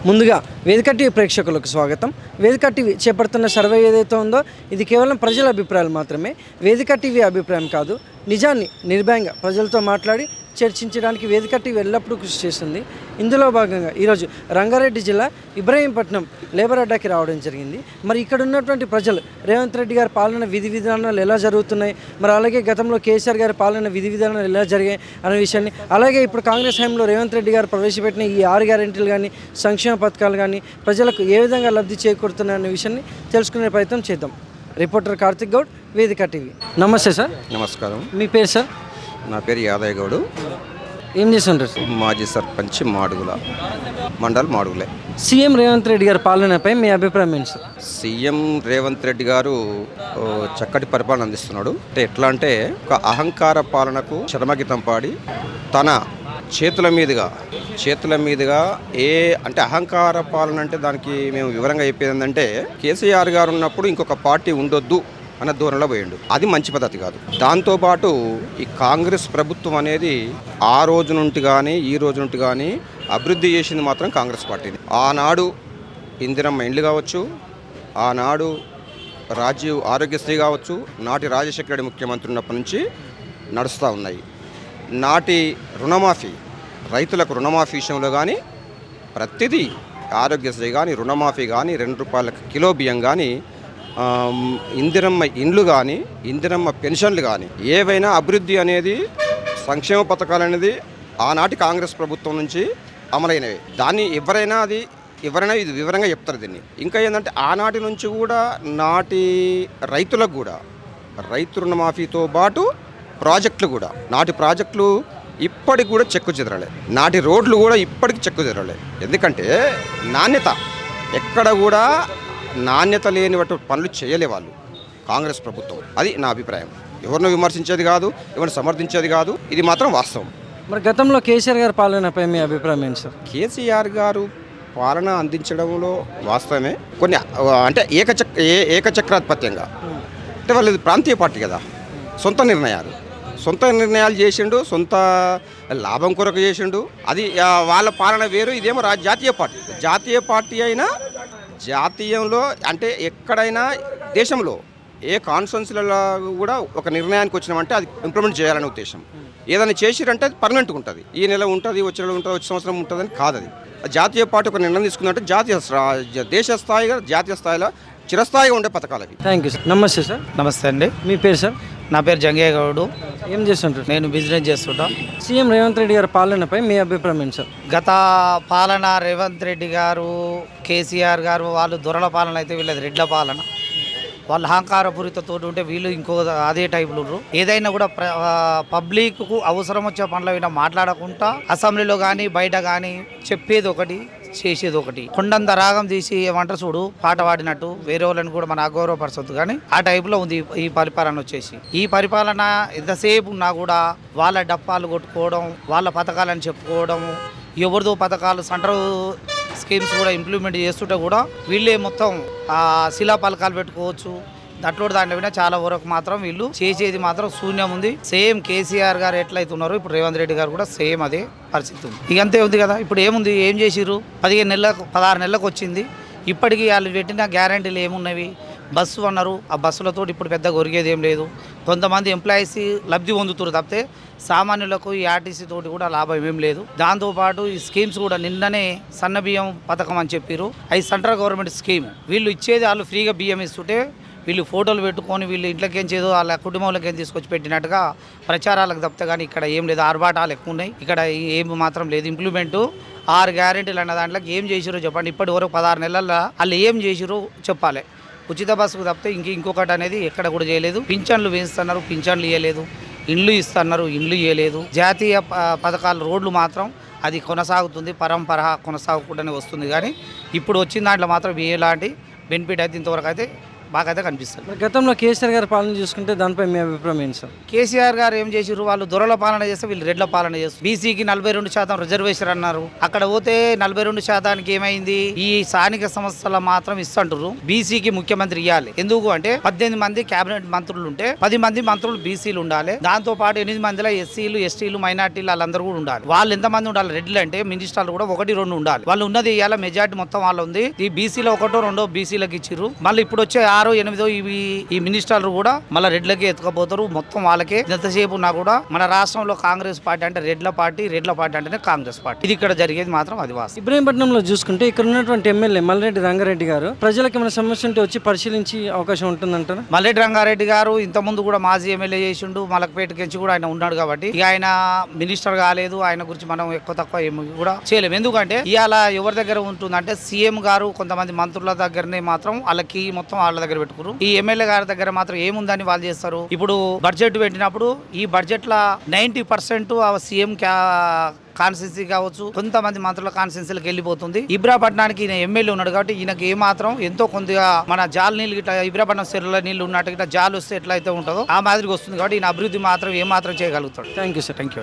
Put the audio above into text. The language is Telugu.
ముందుగా వేదిక టీవీ ప్రేక్షకులకు స్వాగతం. వేదిక టీవీ చేపడుతున్న సర్వే ఏదైతే ఉందో ఇది కేవలం ప్రజల అభిప్రాయాలు మాత్రమే. వేదిక టీవీ అభిప్రాయం కాదు. నిజాన్ని నిర్భయంగా ప్రజలతో మాట్లాడి చర్చించడానికి వేదిక టీవీ ఎల్లప్పుడూ కృషి చేస్తుంది. ఇందులో భాగంగా ఈరోజు రంగారెడ్డి జిల్లా ఇబ్రహీంపట్నం లేబర్ అడ్డాకి రావడం జరిగింది. మరి ఇక్కడ ఉన్నటువంటి ప్రజలు రేవంత్ రెడ్డి గారి పాలన విధి విధానాలు ఎలా జరుగుతున్నాయి, మరి అలాగే గతంలో కేసీఆర్ గారి పాలన విధి విధానాలు ఎలా జరిగాయి అనే విషయాన్ని, అలాగే ఇప్పుడు కాంగ్రెస్ హయాంలో రేవంత్ రెడ్డి గారు ప్రవేశపెట్టిన ఈ 6 గ్యారెంటీలు కానీ సంక్షేమ పథకాలు కానీ ప్రజలకు ఏ విధంగా లబ్ధి చేకూరుతున్నాయి అనే విషయాన్ని తెలుసుకునే ప్రయత్నం చేద్దాం. రిపోర్టర్ కార్తిక్ గౌడ్, వేదిక టీవీ. నమస్తే సార్. నమస్కారం. మీ పేరు సార్? నా పేరు యాదయ్య గౌడు. ఏం చేస్తుంటారు సార్? మాజీ సర్పంచ్ మాడుగుల మండల్ మాడుగులే. సీఎం రేవంత్ రెడ్డి గారి పాలనపై మీ అభిప్రాయం ఏంటి సార్? సీఎం రేవంత్ రెడ్డి గారు చక్కటి పరిపాలన అందిస్తున్నాడు. అంటే ఎట్లా అంటే ఒక అహంకార పాలనకు చరమగీతం పాడి తన చేతుల మీదుగా అంటే అహంకార పాలన అంటే దానికి మేము వివరంగా చెప్పేది ఏంటంటే కేసీఆర్ గారు ఉన్నప్పుడు ఇంకొక పార్టీ ఉండొద్దు అన్న ధోరణిలో పోయిండు. అది మంచి పద్ధతి కాదు. దాంతోపాటు ఈ కాంగ్రెస్ ప్రభుత్వం అనేది ఆ రోజు నుండి కానీ ఈ రోజు నుండి కానీ అభివృద్ధి చేసింది మాత్రం కాంగ్రెస్ పార్టీని. ఆనాడు ఇందిరమ్మ ఇండ్లు కావచ్చు, ఆనాడు రాజీవ్ ఆరోగ్యశ్రీ కావచ్చు, నాటి రాజశేఖర రెడ్డి ముఖ్యమంత్రి ఉన్నప్పటి నుంచి నడుస్తూ ఉన్నాయి. నాటి రుణమాఫీ, రైతులకు రుణమాఫీ విషయంలో కానీ ప్రతిదీ, ఆరోగ్యశ్రీ కానీ రుణమాఫీ కానీ 2 రూపాయలకు కిలో బియ్యం కానీ ఇందిరమ్మ ఇండ్లు కానీ ఇందిరమ్మ పెన్షన్లు కానీ ఏవైనా అభివృద్ధి అనేది సంక్షేమ పథకాలు అనేది ఆనాటి కాంగ్రెస్ ప్రభుత్వం నుంచి అమలైనవి. దాన్ని ఎవరైనా ఇది వివరంగా చెప్తారు. దీన్ని ఇంకా ఏంటంటే ఆనాటి నుంచి కూడా నాటి రైతులకు కూడా రైతు రుణమాఫీతో పాటు ప్రాజెక్టులు కూడా, నాటి ప్రాజెక్టులు ఇప్పటికి కూడా చెక్కు చెదరలే. నాటి రోడ్లు కూడా ఇప్పటికి చెక్కు చెదరలే. ఎందుకంటే నాణ్యత, ఎక్కడ కూడా నాణ్యత లేని పనులు చేయలే వాళ్ళు కాంగ్రెస్ ప్రభుత్వం. అది నా అభిప్రాయం. ఎవరిని విమర్శించేది కాదు, ఎవరిని సమర్థించేది కాదు, ఇది మాత్రం వాస్తవం. మరి గతంలో కేసీఆర్ గారి పాలనపై మీ అభిప్రాయం ఏంటి సార్? కేసీఆర్ గారు పాలన అందించడంలో వాస్తవమే. కొన్ని అంటే ఏకచక్రాధిపత్యంగా, అంటే వాళ్ళు ప్రాంతీయ పార్టీ కదా, సొంత నిర్ణయాలు చేసిండు, సొంత లాభం కొరకు చేసిండు. అది వాళ్ళ పాలన వేరు, ఇదేమో జాతీయ పార్టీ అయినా జాతీయంలో అంటే ఎక్కడైనా దేశంలో ఏ కాన్స్టిట్యున్సీలలో కూడా ఒక నిర్ణయానికి వచ్చినామంటే అది ఇంప్లిమెంట్ చేయాలనే ఉద్దేశం. ఏదైనా చేసిరంటే అది పర్మనెంట్గా ఉంటుంది, ఈ నెల ఉంటుంది, వచ్చే నెల ఉంటుంది, వచ్చే సంవత్సరం ఉంటుందని కాదు. అది జాతీయ పార్టీ ఒక నిర్ణయం తీసుకుందంటే దేశ స్థాయిగా, జాతీయ స్థాయిలో చిరస్థాయిగా ఉండే పథకాలు అవి. Thank you sir. నమస్తే సార్. నమస్తే అండి. మీ పేరు సార్? నా పేరు జంగయ్య గౌడు. ఏం చేస్తుంటారు? నేను బిజినెస్ చేస్తుంటా. సీఎం రేవంత్ రెడ్డి గారి పాలనపై మీ అభిప్రాయం ఏంటి సార్? గత పాలన రేవంత్ రెడ్డి గారు, కేసీఆర్ గారు వాళ్ళు దొరల పాలన అయితే వీళ్ళది రెడ్ల పాలన. వాళ్ళు అహంకారపూరితతో ఉంటే వీళ్ళు ఇంకో అదే టైపులు. ఏదైనా కూడా పబ్లిక్కు అవసరం వచ్చే పనుల మీద మాట్లాడకుండా అసెంబ్లీలో కానీ బయట కానీ చెప్పేది ఒకటి, చేసేది ఒకటి. కొండంత రాగం తీసి ఏమంటారు చూడు, పాట పాడినట్టు వేరే వాళ్ళని కూడా మన అగౌరవపరచొద్దు కానీ ఆ టైపులో ఉంది ఈ పరిపాలన వచ్చేసి. ఈ పరిపాలన ఎంతసేపు ఉన్నా కూడా వాళ్ళ డప్పాలు కొట్టుకోవడం, వాళ్ళ పథకాలను చెప్పుకోవడం, ఎవరిదో పథకాలు సెంట్రల్ స్కీమ్స్ కూడా ఇంప్లిమెంట్ చేస్తుంటే కూడా వీళ్ళే మొత్తం శిలా పలకాలు పెట్టుకోవచ్చు. దాంట్లో వినా చాలా వరకు మాత్రం వీళ్ళు చేసేది మాత్రం శూన్యం ఉంది. సేమ్ కేసీఆర్ గారు ఎట్లయితే ఉన్నారో ఇప్పుడు రేవంత్ రెడ్డి గారు కూడా సేమ్ అదే పరిస్థితి ఉంది. ఇక అంతే ఉంది కదా. ఇప్పుడు ఏముంది, ఏం చేసిర్రు? 16 నెలలకు వచ్చింది. ఇప్పటికీ వాళ్ళు పెట్టిన గ్యారంటీలు ఏమున్నవి? బస్సు అన్నారు, ఆ బస్సులతో ఇప్పుడు పెద్ద ఒరిగేది ఏం లేదు. కొంతమంది ఎంప్లాయీస్ లబ్ధి పొందుతారు తప్పితే సామాన్యులకు ఈ ఆర్టీసీ తోటి కూడా లాభం ఏం లేదు. దాంతోపాటు ఈ స్కీమ్స్ కూడా నిన్ననే సన్న బియ్యం పథకం అని చెప్పారు. అది సెంట్రల్ గవర్నమెంట్ స్కీమ్. వీళ్ళు ఇచ్చేది వాళ్ళు ఫ్రీగా బియ్యం ఇస్తుంటే వీళ్ళు ఫోటోలు పెట్టుకొని వీళ్ళు ఇంట్లోకేం చేదో వాళ్ళ కుటుంబంలోకి ఏం తీసుకొచ్చి పెట్టినట్టుగా ప్రచారాలకు తప్పితే కానీ ఇక్కడ ఏం లేదు. ఆర్భాటాలు ఎక్కువ ఉన్నాయి, ఇక్కడ ఏం మాత్రం లేదు. ఇంప్లిమెంటు 6 గ్యారెంటీలు అన్న దాంట్లోకి ఏం చేసిరో చెప్పండి. ఇప్పటి వరకు 16 నెలల్లో వాళ్ళు ఏం చేసిరో చెప్పాలి. ఉచిత బస్సుకు తప్పితే ఇంకొకటి అనేది ఎక్కడ కూడా చేయలేదు. పింఛన్లు వేస్తున్నారు, పింఛన్లు ఇవ్వలేదు. ఇండ్లు ఇస్తున్నారు, ఇండ్లు ఇవ్వలేదు. జాతీయ పథకాలు రోడ్లు మాత్రం అది కొనసాగుతుంది, పరంపర కొనసాగకుండానే వస్తుంది. కానీ ఇప్పుడు వచ్చిన దాంట్లో మాత్రం ఎలాంటి బెనిఫిట్ అయితే ఇంతవరకు అయితే బాగా అయితే కనిపిస్తుంది. మరి గతంలో కేసీఆర్ గారి పాలన చూసుకుంటే దానిపై మీ అభిప్రాయం ఏంటి సార్? కేసీఆర్ గారు ఏం చేసిర్రు, వాళ్ళు దొరల పాలన చేస్తే వీళ్ళు రెడ్ల పాలన చేస్తారు. బీసీకి 42% రిజర్వేషన్ అన్నారు, అక్కడ పోతే 42% ఏమైంది, ఈ స్థానిక సంస్థల మాత్రం ఇస్తుంటారు. బీసీకి ముఖ్యమంత్రి ఇవ్వాలి, ఎందుకు అంటే 18 మంది కేబినెట్ మంత్రులు ఉంటే 10 మంది మంత్రులు బీసీలు ఉండాలి, దాంతో పాటు 8 మందిలో ఎస్సీలు ఎస్టీలు మైనార్టీలు వాళ్ళందరూ కూడా ఉండాలి. వాళ్ళు ఎంతమంది ఉండాలి, రెడ్లు అంటే మినిస్టర్లు కూడా 1-2 ఉండాలి. వాళ్ళు ఉన్నది ఇవాళ మెజార్టీ మొత్తం వాళ్ళు ఉంది. ఈ బీసీలో 1-2 బీసీలకు ఇచ్చిర్రు, మళ్ళీ ఇప్పుడు వచ్చే 6-8 ఇవి ఈ మినిస్టర్లు కూడా మళ్ళీ రెడ్లకే ఎత్తుకపోతారు, మొత్తం వాళ్ళకే. ఎంతసేపు ఉన్నా కూడా మన రాష్ట్రంలో కాంగ్రెస్ పార్టీ అంటే రెడ్ల పార్టీ అంటేనే కాంగ్రెస్ పార్టీ. ఇది ఇక్కడ జరిగేది మాత్రం అది వాస్తవం. ఇబ్రహీంపట్నంలో చూసుకుంటే ఇక్కడ ఉన్నటువంటి ఎమ్మెల్యే మల్రెడ్డి రంగారెడ్డి గారు ప్రజలకు ఏమైనా సమస్య ఉంటే వచ్చి పరిశీలించి అవకాశం ఉంటుందంటారా? మల్లెడ్డి రంగారెడ్డి గారు ఇంతకుముందు కూడా మాజీ ఎమ్మెల్యే చేసిండు, మలకపేటకించి కూడా ఆయన ఉన్నాడు కాబట్టి ఇక ఆయన మినిస్టర్ కాలేదు, ఆయన గురించి మనం ఎక్కువ తక్కువ ఏమి కూడా చేయలేము. ఎందుకంటే ఇవాళ ఎవరి దగ్గర ఉంటుందంటే సీఎం గారు కొంతమంది మంత్రుల దగ్గరనే మాత్రం వాళ్ళకి మొత్తం వాళ్ళ దగ్గర పెట్టుకురు. ఈ ఎమ్మెల్యే గారి దగ్గర మాత్రం ఏముందని వాళ్ళు చేస్తారు. ఇప్పుడు బడ్జెట్ పెట్టినప్పుడు ఈ బడ్జెట్ లా 90% సీఎం కాన్స్టిట్యున్సీ కావచ్చు, కొంతమంది మంత్రుల కాన్స్టిట్యున్సీలకు వెళ్ళిపోతుంది. ఇబ్రాపట్నానికి ఈయన ఎమ్మెల్యే ఉన్నాడు కాబట్టి ఈయనకి ఏమాత్రం ఎంతో కొద్దిగా మన జాల నీళ్ళు ఇట్లా ఇబ్రాపట్నం చెరువుల నీళ్లు ఉన్నట్టు ఇట్లా జాలు వస్తే ఎట్లయితే ఉంటుందో ఆ మాదిరిగా వస్తుంది కాబట్టి ఈయన అభివృద్ధి మాత్రం ఏమాత్రం చేయగలుగుతాడు. Thank you sir. Thank you.